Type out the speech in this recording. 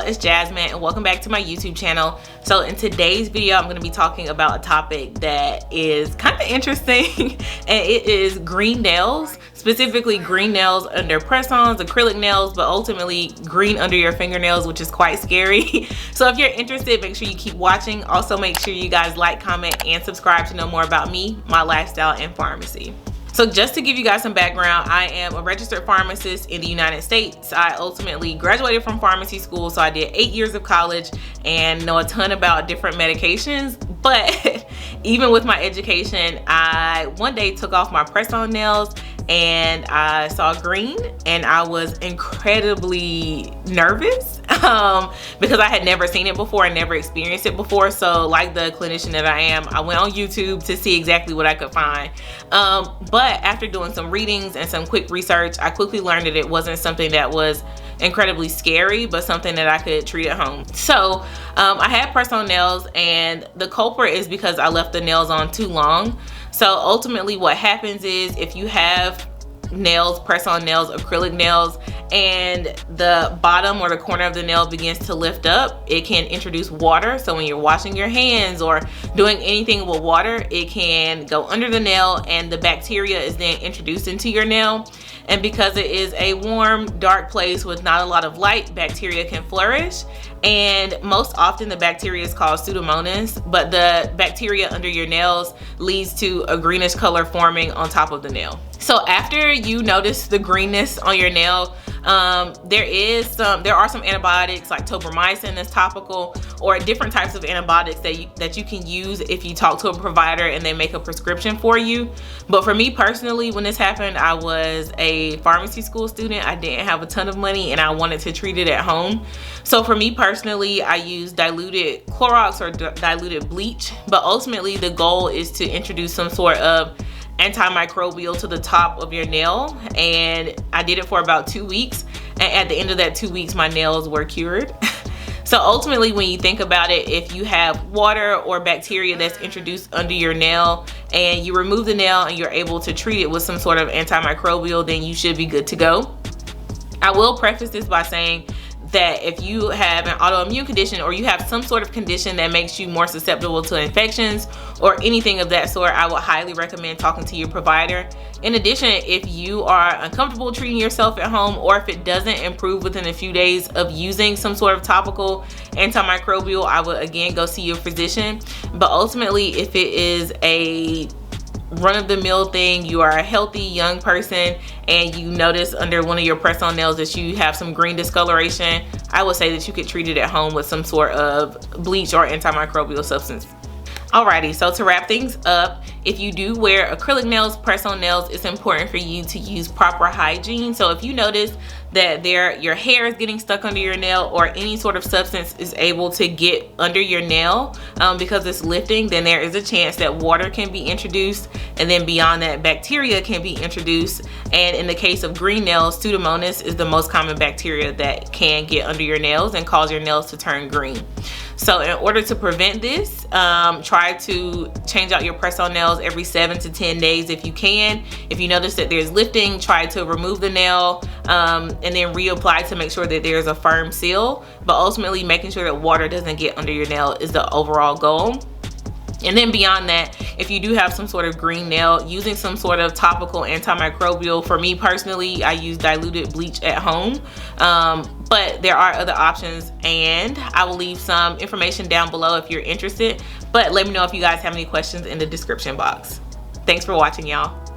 it's Jasmine and welcome back to my YouTube channel. So in today's video, I'm going to be talking about a topic that is kind of interesting and it is green nails, specifically green nails under press-ons, acrylic nails, but ultimately green under your fingernails, which is quite scary. So if you're interested, make sure you keep watching. Also make sure you guys like, comment, and subscribe to know more about me, my lifestyle, and pharmacy. So just to give you guys some background, I am a registered pharmacist in the United States. I ultimately graduated from pharmacy school, so I did 8 years of college and know a ton about different medications. But even with my education, I one day took off my press-on nails and I saw green and I was incredibly nervous because I had never seen it before and never experienced it before. So like the clinician that I am, I went on YouTube to see exactly what I could find. But after doing some readings and some quick research, I quickly learned that it wasn't something that was incredibly scary, but something that I could treat at home. So I had press-on nails, and the culprit is because I left the nails on too long. So ultimately what happens is if you have nails, press-on nails, acrylic nails, and the bottom or the corner of the nail begins to lift up, it can introduce water. So when you're washing your hands or doing anything with water, it can go under the nail and the bacteria is then introduced into your nail. And because it is a warm, dark place with not a lot of light, bacteria can flourish. And most often the bacteria is called Pseudomonas, but the bacteria under your nails leads to a greenish color forming on top of the nail. So after you notice the greenness on your nail, there are some antibiotics like tobramycin that's topical, or different types of antibiotics that you can use if you talk to a provider and they make a prescription for you. But for me personally, when this happened, I was a pharmacy school student. I didn't have a ton of money and I wanted to treat it at home. So for me personally, I use diluted Clorox or diluted bleach, but ultimately the goal is to introduce some sort of antimicrobial to the top of your nail. And I did it for about 2 weeks, and at the end of that 2 weeks my nails were cured. So ultimately when you think about it, if you have water or bacteria that's introduced under your nail and you remove the nail and you're able to treat it with some sort of antimicrobial, then you should be good to go. I will preface this by saying that if you have an autoimmune condition or you have some sort of condition that makes you more susceptible to infections or anything of that sort, I would highly recommend talking to your provider. In addition, if you are uncomfortable treating yourself at home, or if it doesn't improve within a few days of using some sort of topical antimicrobial, I would again go see your physician. But ultimately, if it is a run-of-the-mill thing, you are a healthy young person and you notice under one of your press-on nails that you have some green discoloration, I would say that you could treat it at home with some sort of bleach or antimicrobial substance. Alrighty, so to wrap things up, if you do wear acrylic nails, press-on nails, it's important for you to use proper hygiene. So if you notice that your hair is getting stuck under your nail or any sort of substance is able to get under your nail because it's lifting, then there is a chance that water can be introduced, and then beyond that, bacteria can be introduced. And in the case of green nails, Pseudomonas is the most common bacteria that can get under your nails and cause your nails to turn green. So in order to prevent this, try to change out your press-on nails every 7 to 10 days if you can. If you notice that there's lifting, try to remove the nail and then reapply to make sure that there's a firm seal. But ultimately, making sure that water doesn't get under your nail is the overall goal. And then beyond that, if you do have some sort of green nail, using some sort of topical antimicrobial. For me personally, I use diluted bleach at home, but there are other options, and I will leave some information down below if you're interested. But let me know if you guys have any questions in the description box. Thanks for watching, y'all.